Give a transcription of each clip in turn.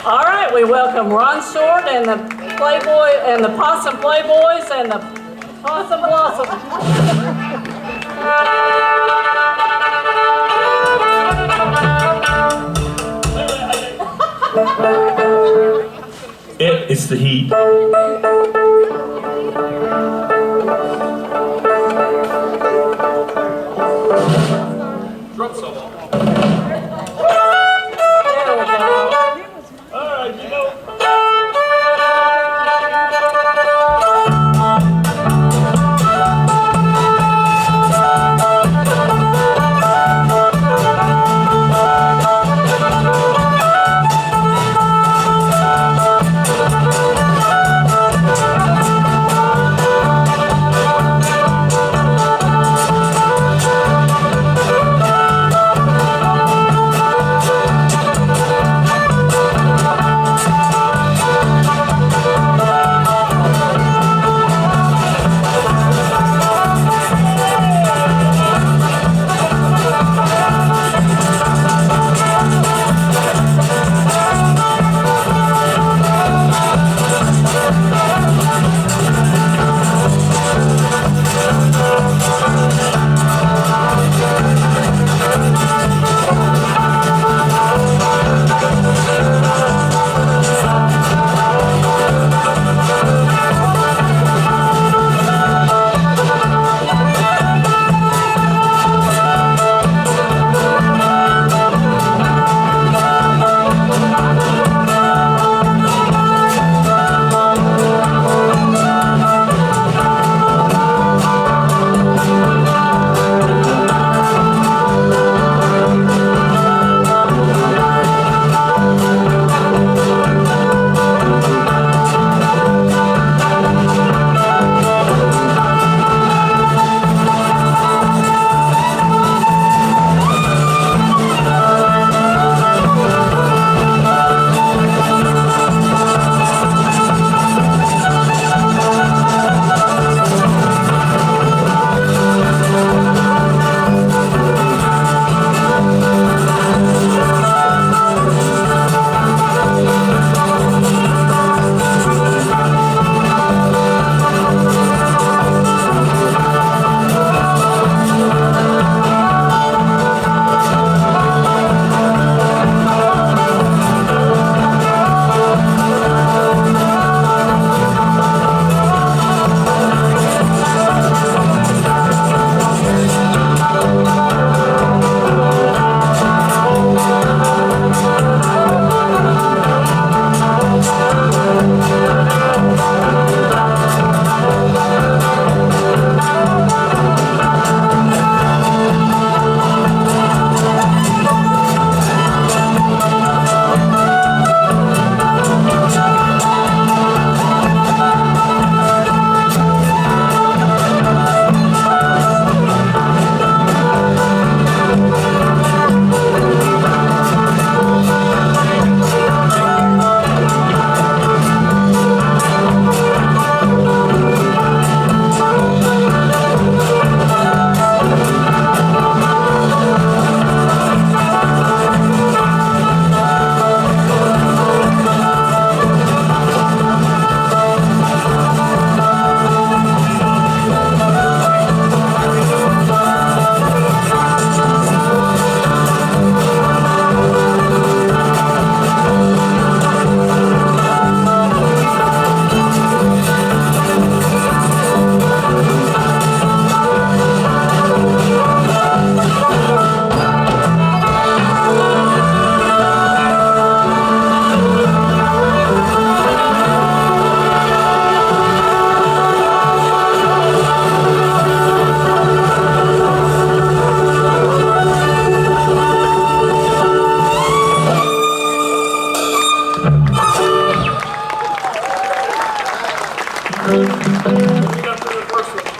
All right, we welcome Ron Short and the Playboy and the Possum Playboys and the Possum Blossom. It's the heat. Drum solo.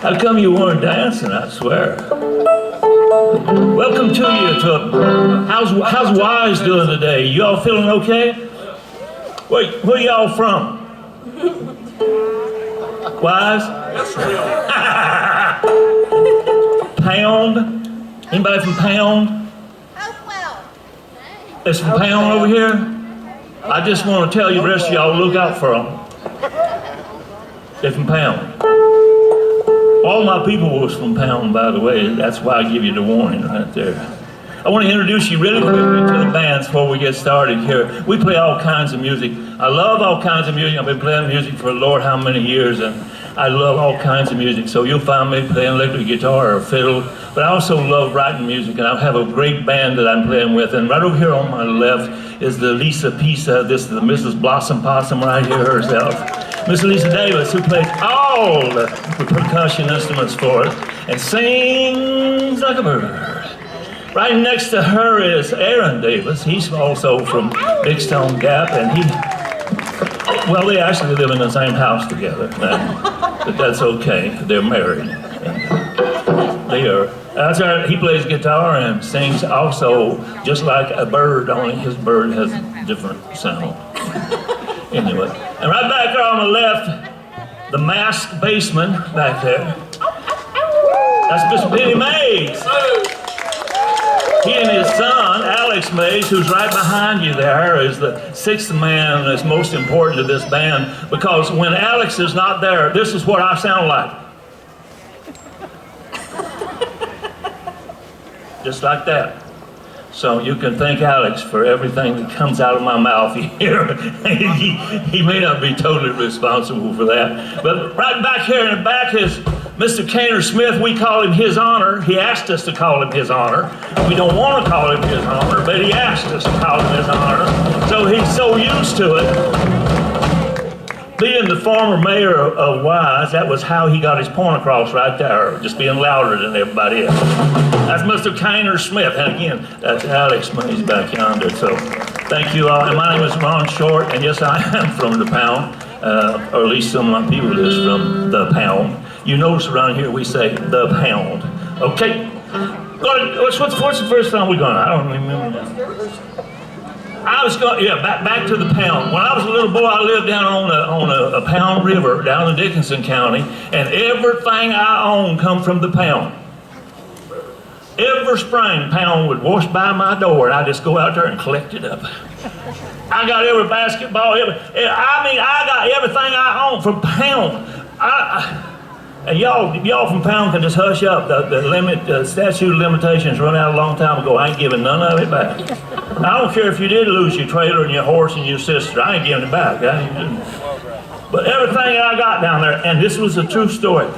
How come you weren't dancing, I swear? Welcome to you. How's Wise doing today? You all feeling okay? Where y'all from? Wise? Pound? Anybody from Pound? There's some Pound over here? I just want to tell you, the rest of y'all, look out for them. They're from Pound. All my people was from Pound, by the way. That's why I give you the warning right there. I want to introduce you really quickly to the bands before we get started here. We play all kinds of music. I love all kinds of music. I've been playing music for Lord how many years, and I love all kinds of music. So you'll find me playing electric guitar or fiddle, but I also love writing music, and I have a great band that I'm playing with. And right over here on my left is the Lisa Pisa. This is the Mrs. Blossom Possum right here herself. Miss Lisa Davis, who plays all the percussion instruments for us and sings like a bird. Right next to her is Aaron Davis. He's also from Big Stone Gap, and well, they actually live in the same house together, but that's okay. They're married. They are. That's right. He plays guitar and sings also just like a bird, only his bird has a different sound. Anyway, and right back there on the left, the masked bassman back there. That's Mr. Billy Mays. He and his son, Alex Mays, who's right behind you there, is the sixth man that's most important to this band, because when Alex is not there, this is what I sound like. Just like that. So you can thank Alex for everything that comes out of my mouth here. He may not be totally responsible for that. But right back here in the back is Mr. Cainer Smith. We call him His Honor. He asked us to call him His Honor. We don't want to call him His Honor, but he asked us to call him His Honor. So he's so used to it. Being the former mayor of Wise, that was how he got his point across right there, just being louder than everybody else. That's Mr. Cainer Smith, and again, that's Alex Mays back yonder. So thank you all. And my name is Ron Short, and yes, I am from the Pound, or at least some of my people is from the Pound. You notice around here we say the Pound. Okay, what's the first time we gone? I don't remember. I was going, back to the Pound. When I was a little boy, I lived down on a Pound River down in Dickinson County, and everything I owned come from the Pound. Every spring, Pound would wash by my door, and I'd just go out there and collect it up. I got every basketball, I got everything I own from Pound. And y'all from Pound can just hush up. The statute of limitations run out a long time ago. I ain't giving none of it back. I don't care if you did lose your trailer and your horse and your sister. I ain't giving it back. But everything I got down there, and this was a true story.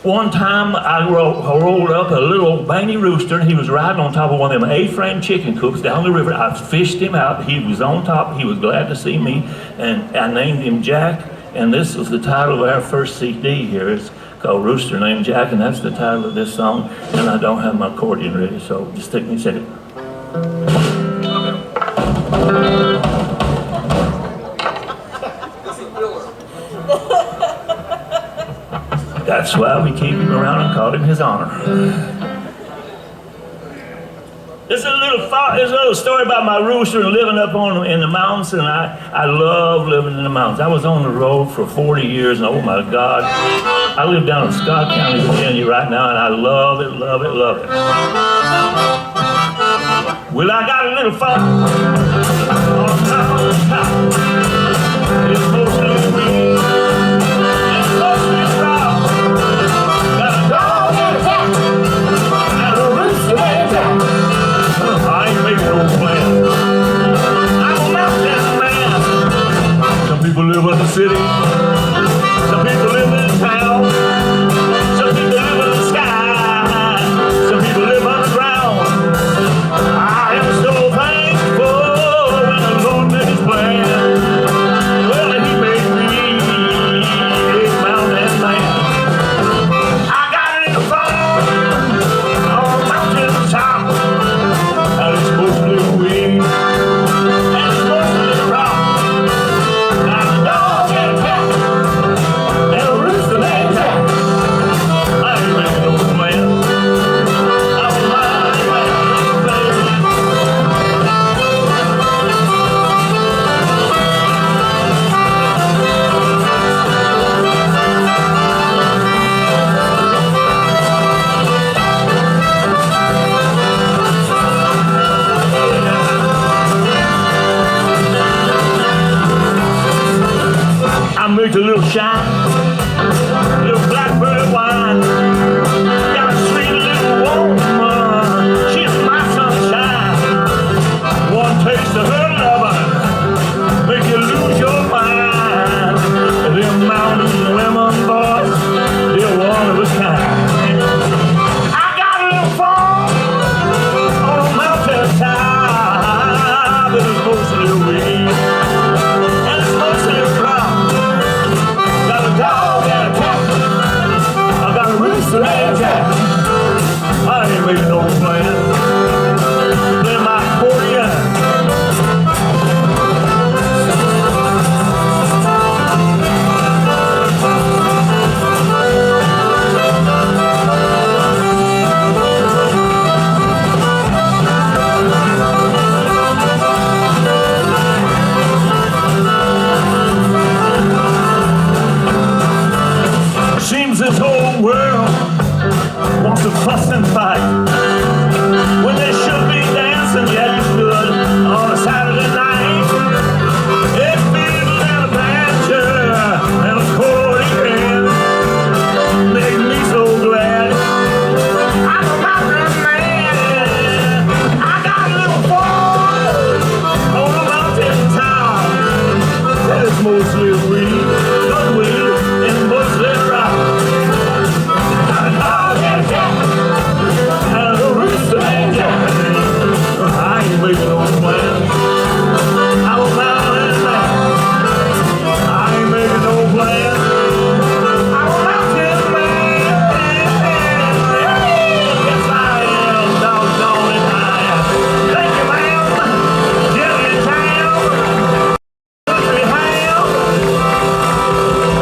One time I rolled up a little old bangy rooster, and he was riding on top of one of them A-frame chicken coops down the river. I fished him out. He was on top. He was glad to see me, and I named him Jack. And this was the title of our first CD here. It's called Rooster Named Jack, and that's the title of this song. And I don't have my accordion ready, so just take me a second. That's why we keep him around and call him His Honor. There's a little story about my rooster and living up in the mountains, and I love living in the mountains. I was on the road for 40 years, and oh my God, I live down in Scott County, Virginia right now, and I love it, love it, love it. Well, I got a little fun on top. It's mostly green, it's mostly brown. Got a dog and a cat, and a rooster named Jack. I ain't making no plans. I'm a mountain man. Some people live in the city. Some people live in town. Some people live in the sky. Some people live underground. I am so thankful when the Lord made His plan. Well, He made me a mountain man. I got it in the farm on a mountain top. And it's mostly weed, and it's mostly rock. Now the dog and a cat, needs a little shine, a little blackberry wine. Got a sweet little woman, she's my sunshine. One taste of her loving, make you lose your mind. Them mountain women, boys, they're one of a kind. I got a little farm on a mountain top, but it's mostly weed, and it's mostly a crop. Got a dog and a cat, I got a Rooster Jack. I ain't making no plan, play my accordion. Seems this whole world wants to fuss and fight when they should be dancing. Yeah, you should on a Saturday night. It's fiddle and a banjo and a accordion make me so glad. I'm a mountain man. I got a little farm on a mountain town. It's mostly weed, good weed, and mostly rock. Making no plans. I'm a mountain man. I ain't making no plans. I'm a mountain man. Yes, I am. Doggone it, I am. Thank you, ma'am. Jimmy in town. Country ham.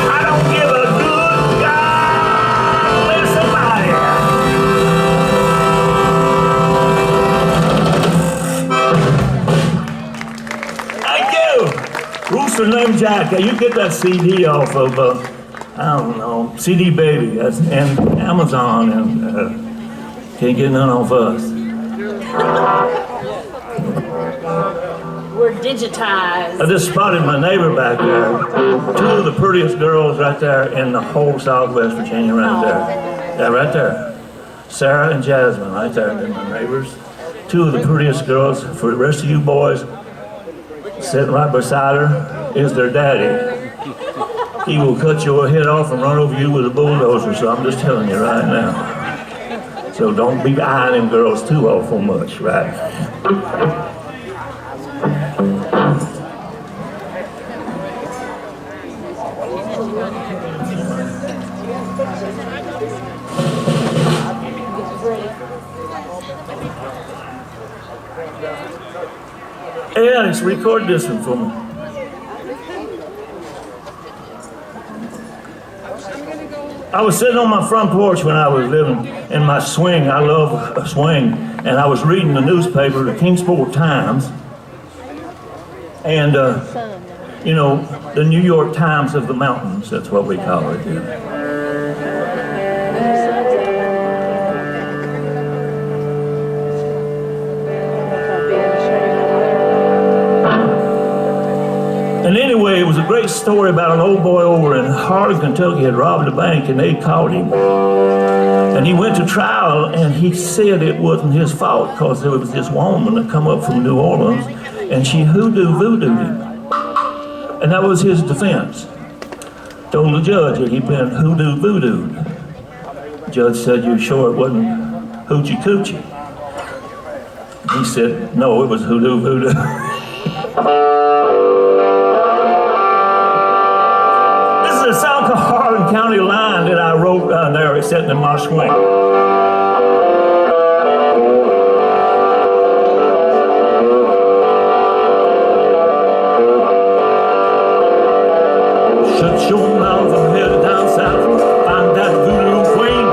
I don't give a good God. Listen, somebody. Rooster named Jack. You get that CD off of, I don't know, CD Baby, and Amazon, and can't get none off us. We're digitized. I just spotted my neighbor back there. Two of the prettiest girls right there in the whole Southwest Virginia, right there. Yeah, right there. Sarah and Jasmine, right there. They're my neighbors. Two of the prettiest girls. For the rest of you boys, sitting right beside her is their daddy. He will cut your head off and run over you with a bulldozer, so I'm just telling you right now. So don't be eyeing them girls too awful much, right? Hey Alex, record this one for me. I was sitting on my front porch when I was living in my swing. I love a swing. And I was reading the newspaper, the Statesboro Times. And, you know, the New York Times of the mountains, that's what we call it here. And anyway, it was a great story about an old boy over in Harlan, Kentucky had robbed a bank and they caught him. And he went to trial and he said it wasn't his fault because there was this woman that come up from New Orleans and she voodooed him. And that was his defense. Told the judge that he'd been voodooed. The judge said, "You sure it wasn't hoochie coochie?" He said, "No, it was voodoo." The South Harlan County line that I wrote down there sitting in my swing. Shut your mouth and head down south, find that voodoo queen.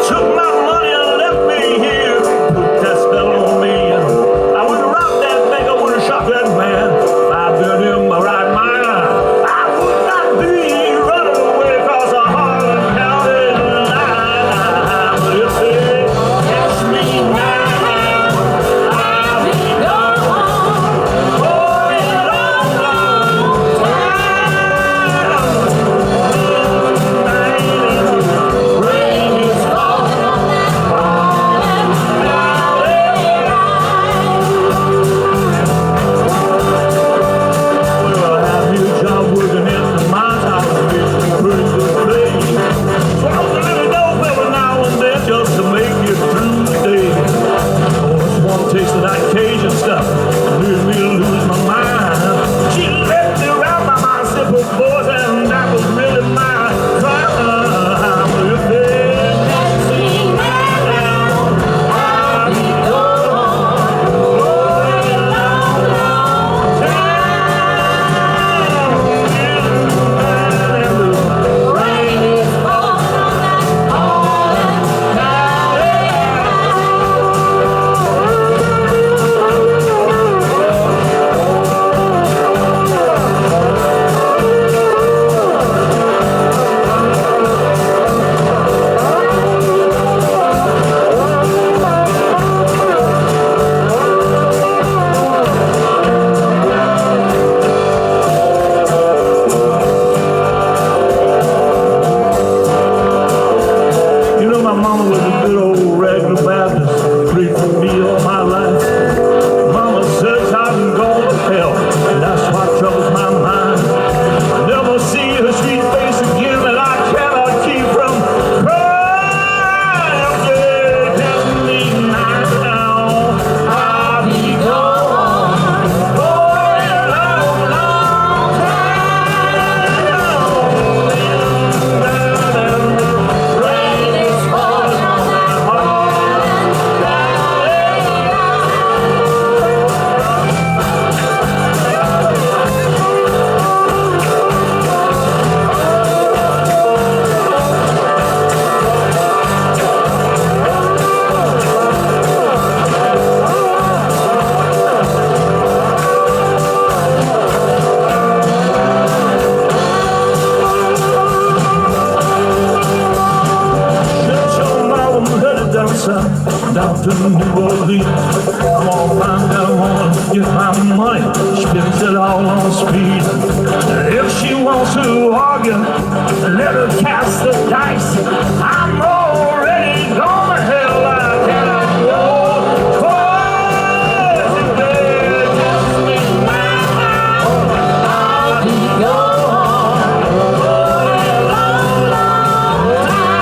Took my money and left me here, put that spell on me. I would have robbed that bank, I would have shot that man. I've been in my right mind. I would not be running away across a Harlan County line. that's what troubles my mind. I never see her sweet face again, and I cannot keep from crying. Yeah, tell me now, I'll be gone for a long, long time. Rain is falling on my heart. Down to New Orleans, I'm gonna find that woman, get my money, spends it all on speed. If she wants to argue, let her cast the dice. I'm already gone to hell, I cannot go twice a day. Just me now, I'll be gone for a long, long time.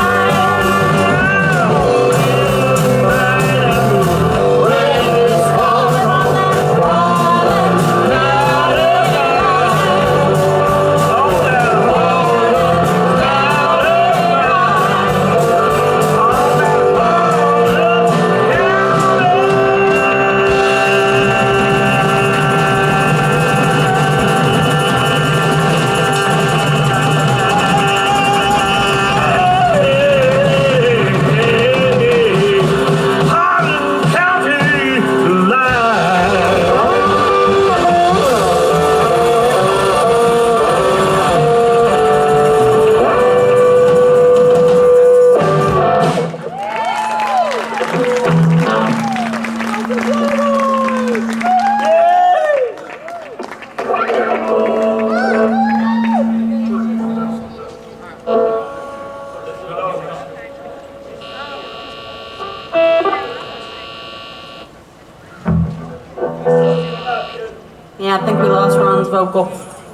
Yeah, I think we lost Ron's vocal.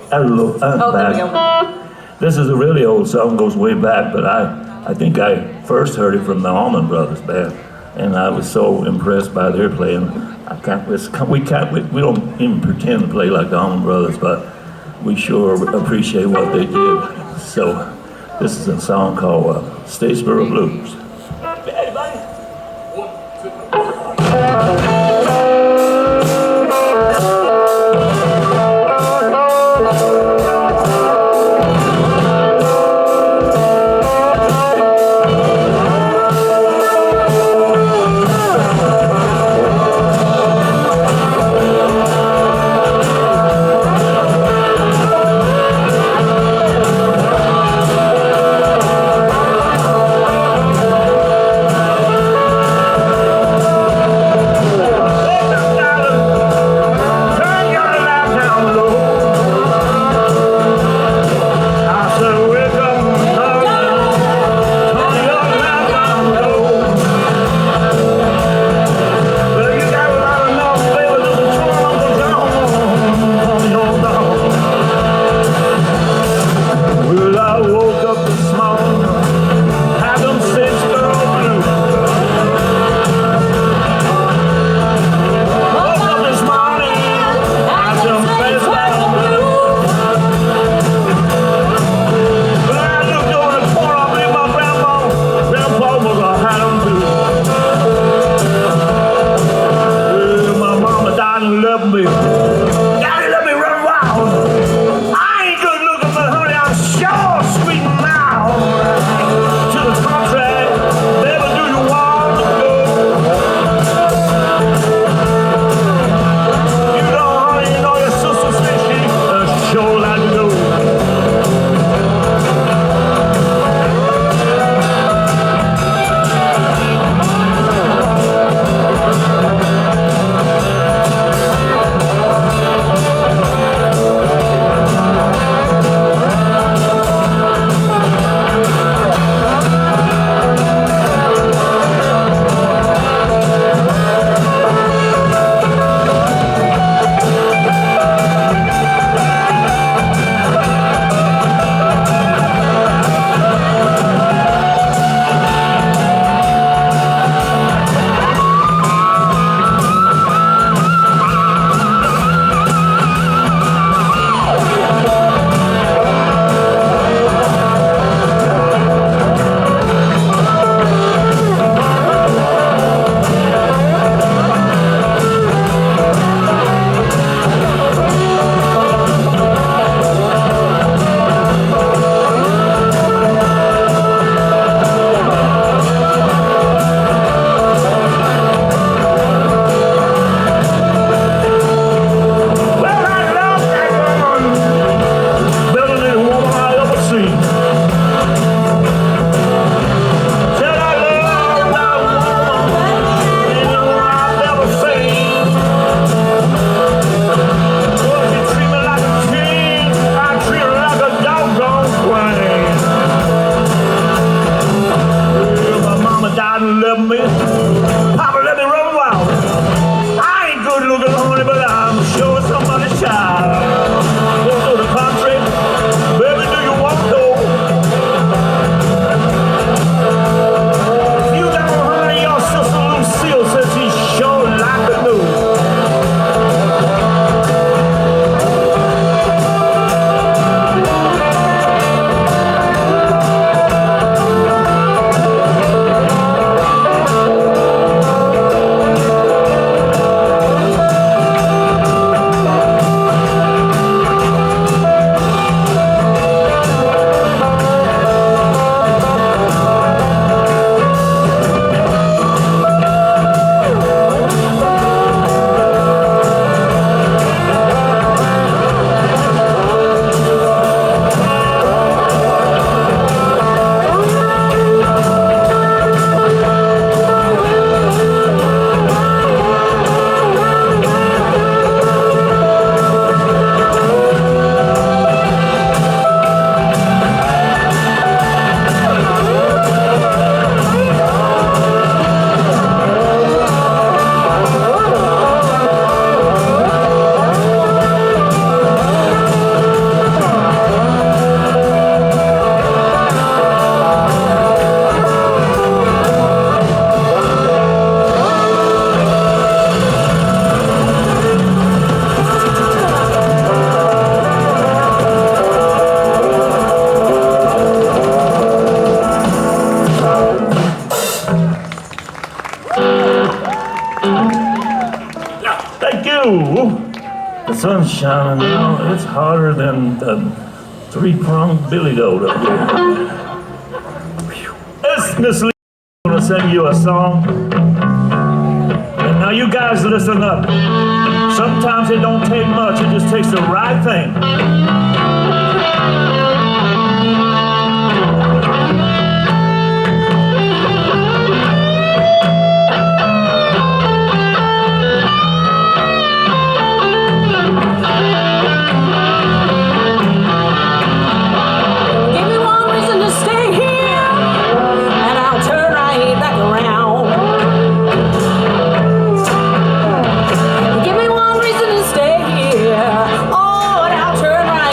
Hello, I'm Oh, there back. we go. This is a really old song, goes way back, but I think I first heard it from the Allman Brothers Band, and I was so impressed by their playing. We don't even pretend to play like the Allman Brothers, but we sure appreciate what they did. So this is a song called Statesboro Blues. Hey, buddy. sun's shining now. It's hotter than the three-pronged billy goat up here. It's Miss Lee gonna sing you a song. And now you guys listen up. Sometimes it don't take much, it just takes the right thing. Give me one reason to stay here. Oh, and I'll turn right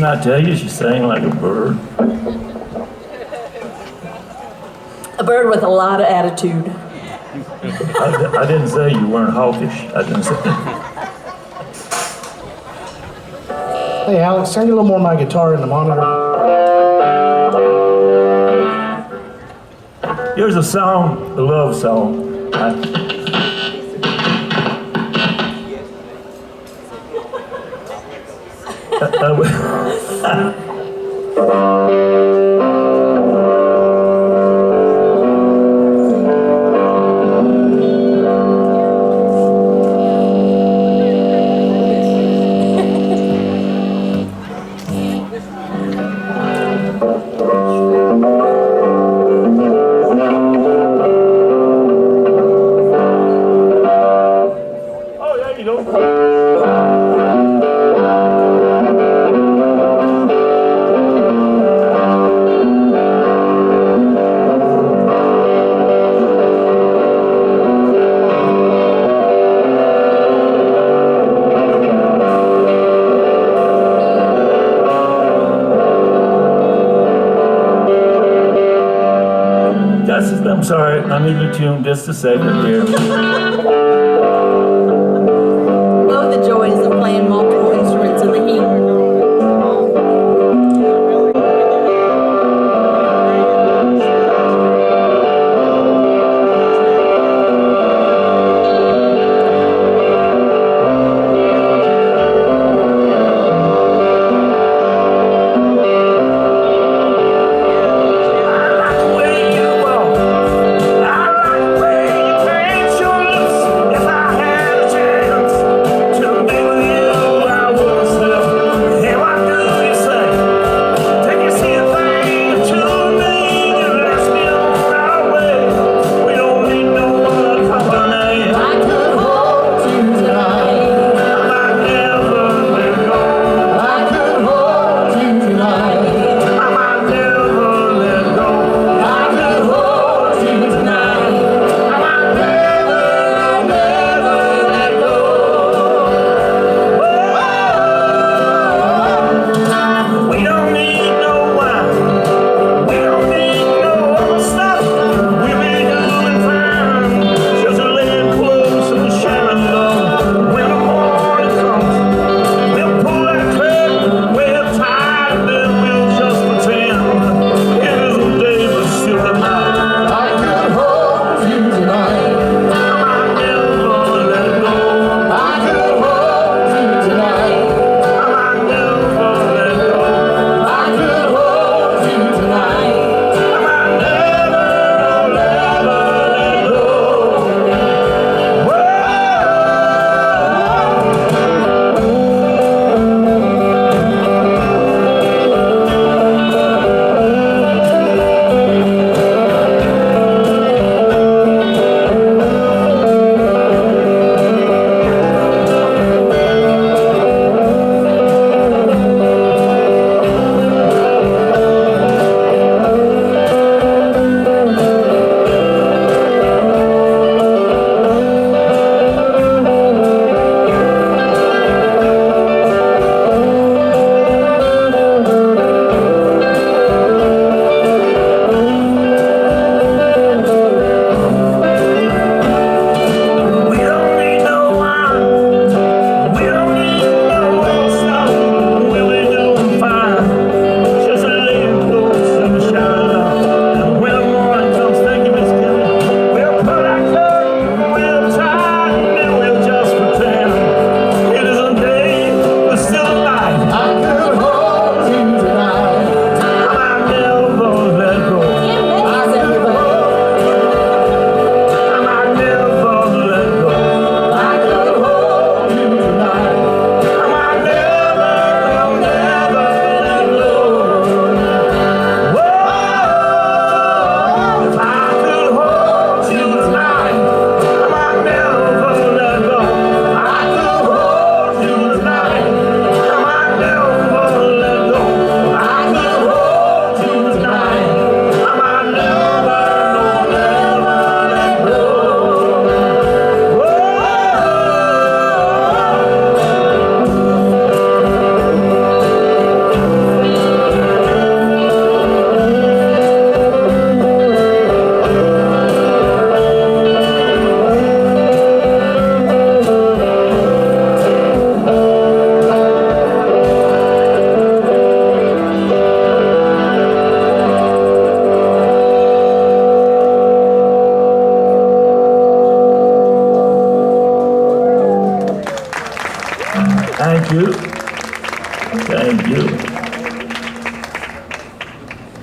I tell you, she sang like a bird. A bird with a lot of attitude. I didn't say you weren't hawkish. I didn't say. Hey, Alex, turn a little more of my guitar in the monitor. Here's a song, a love song. Oh, there you go. I'm sorry, I need to tune just a second here. Oh, the joys of playing multiple instruments in the heat. I like the way you bend your lips. If I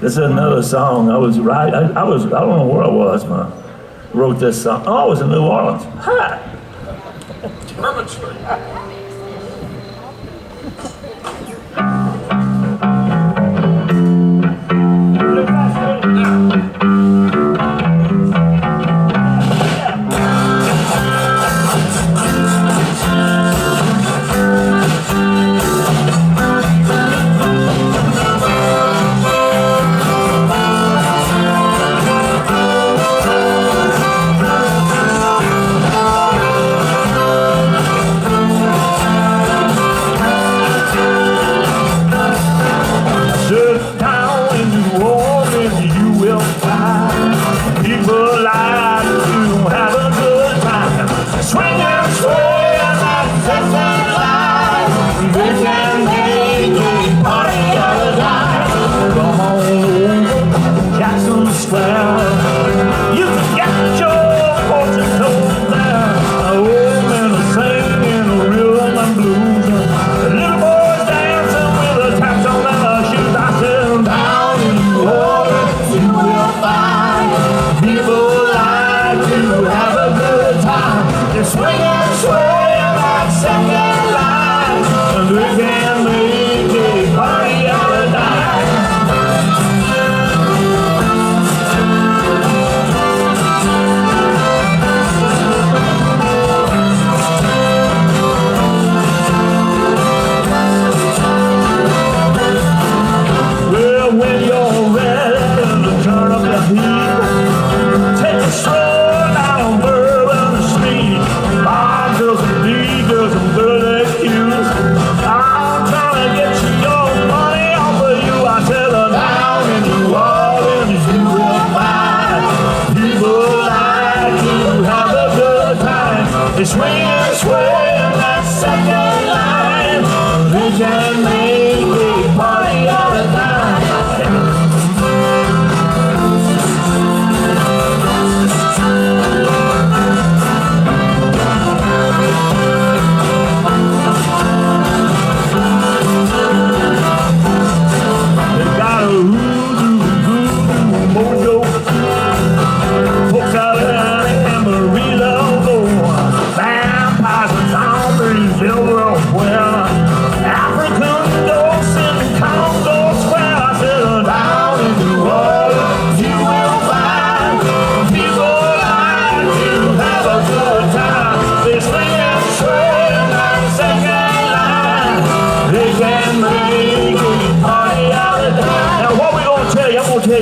This is another song. I was right. I don't know where I was when I wrote this song. Oh, I was in New Orleans. Hi. Bourbon Street.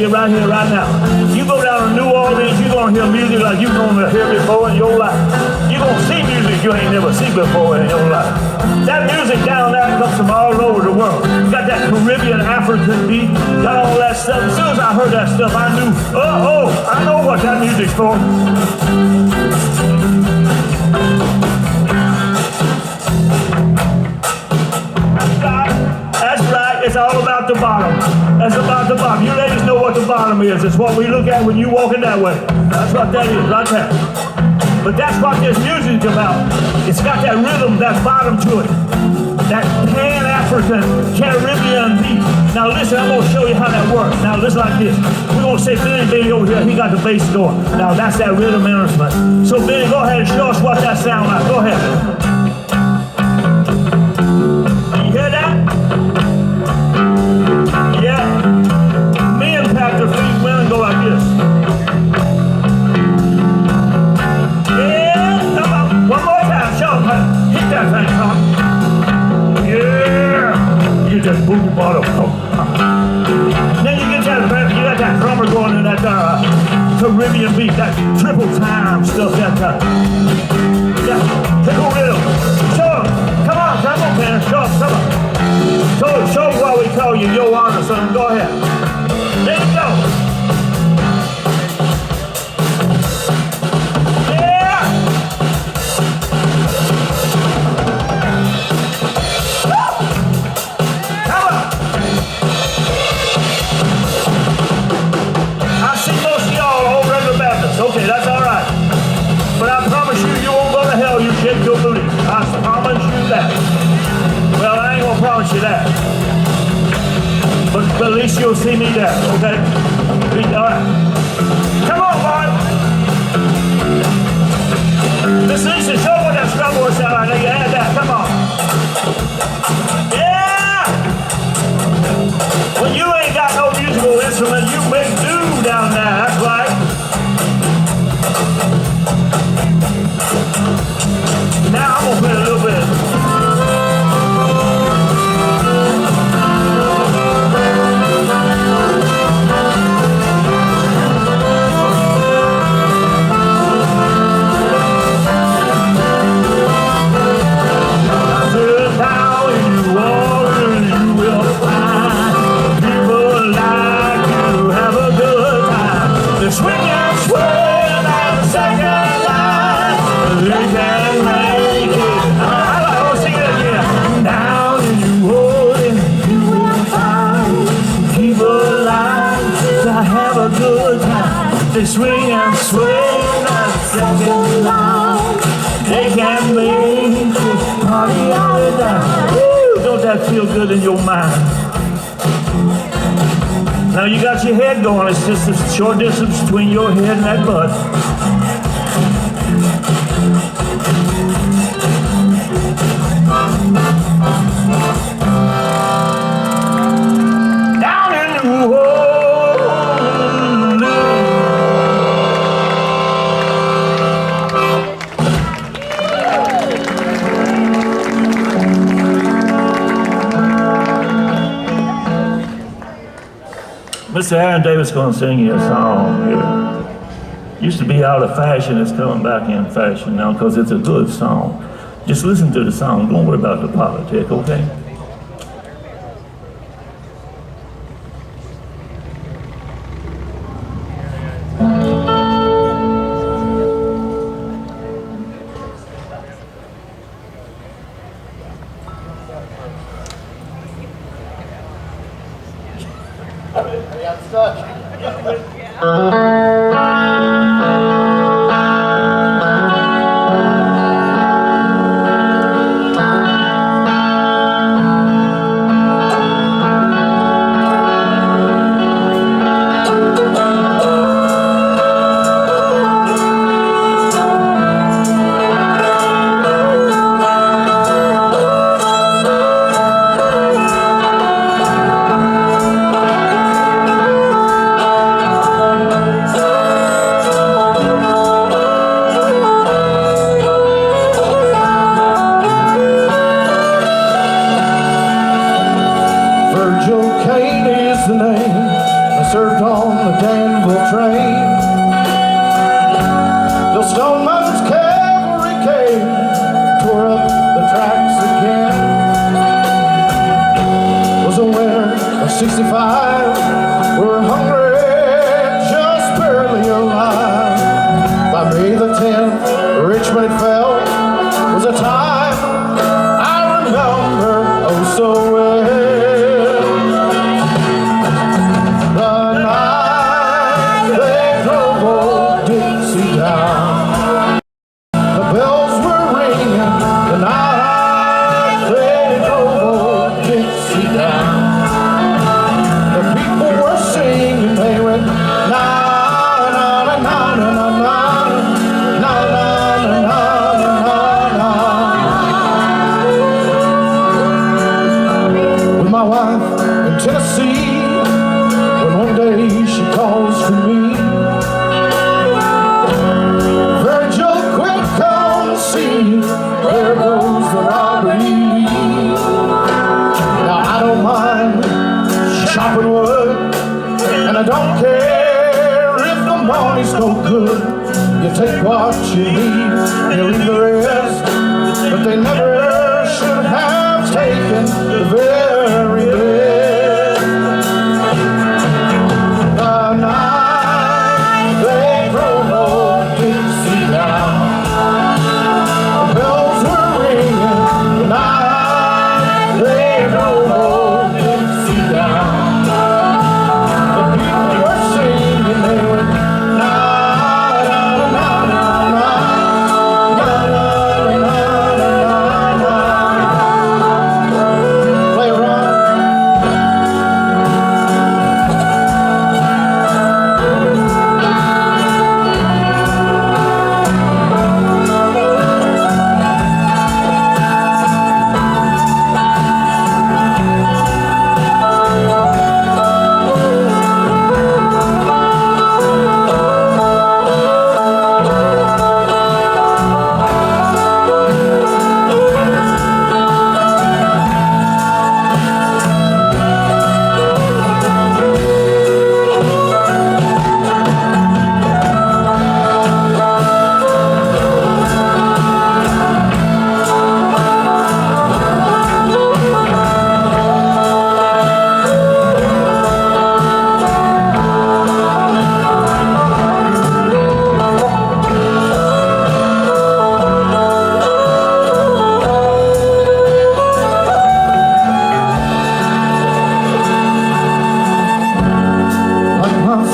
Right here, right now. You go down to New Orleans, you're going to hear music like you're going to hear before in your life. You're going to see music you ain't never seen before in your life. That music down there comes from all over the world. You got that Caribbean, African beat, got all that stuff. As soon as I heard that stuff, I knew, I know what that music's for. That's right, it's all about the bottom. That's about the bottom. You ladies know what the bottom is. It's what we look at when you walking that way. That's what that is, right there. But that's what this music's about. It's got that rhythm, that bottom to it. That Pan-African, Caribbean beat. Now listen, I'm going to show you how that works. Now listen like this. We're going to say Benny over here, he got the bass going. Now that's that rhythm instrument. So Benny, go ahead and show us what that sounds like. Go ahead. You hear that? Yeah. Men tap their feet, women go like this. Yeah, come on. One more time, show them. Hit that thing, Tom. Yeah. You just boom your bottom. Then you got that drummer going in that Caribbean beat, that triple time stuff, that pickle rhythm. Show them. Come on, man. Show them, come on. Show why we call you Your Honor, son. Go ahead. There you go. Yeah. Come on. I see most of y'all old regular Baptists. Okay, that's all right. But I promise you, you won't go to hell. You shake your booty. I promise you that. Well, I ain't gonna promise you that. But at least least you'll see me there, okay? All right. Come on, boy. Miss Lisa, show what that scrub horse out. I know you had that. Come on. Yeah! Well, you ain't got no musical instrument. You big dude down there. That's right. Now I'm gonna play a little bit. They swing and swing and second line. They can make it party all the time. Woo! Don't that feel good in your mind? Now you got your head going. It's just a short distance between your head and that butt. Down in the world. Mr. Aaron Davis going to sing you a song here. Used to be out of fashion, it's coming back in fashion now because it's a good song. Just listen to the song, don't worry about the politics, okay? Virgil Cain is the name. I served on the Danville train. Till Stoneman's cavalry came, tore up the tracks again. Was a winter of '65. We're hungry, just barely alive. By May the 10th, Richmond fell. Was a time I remember oh so well. Tennessee, when one day she calls for me. Virgil, quick, come see, there goes the robbery. Now I don't mind chopping wood, and I don't care if the money's no good. You take what you need, and you leave the rest, but they never should have taken the very best. Play around.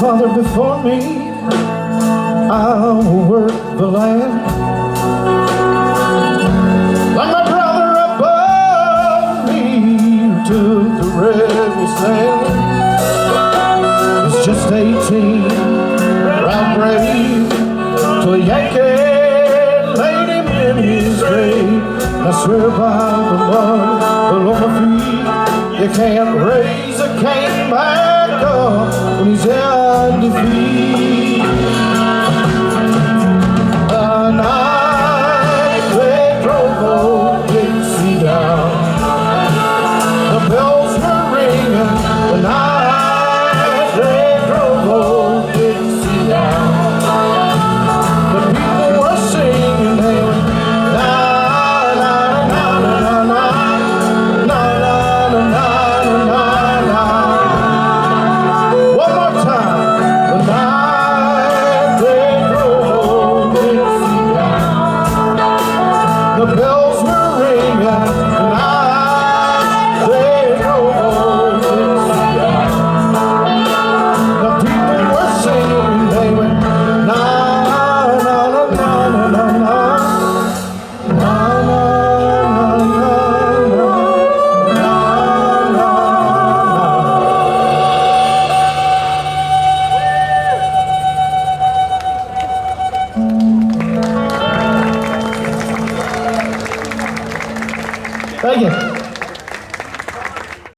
father before me, I will work the land. Like my brother above me, who took the rebel stand. He's just 18, proud brave, till a Yankee laid him in his grave. I swear by the blood below my feet, you can't raise a Cain back up when he's in defeat.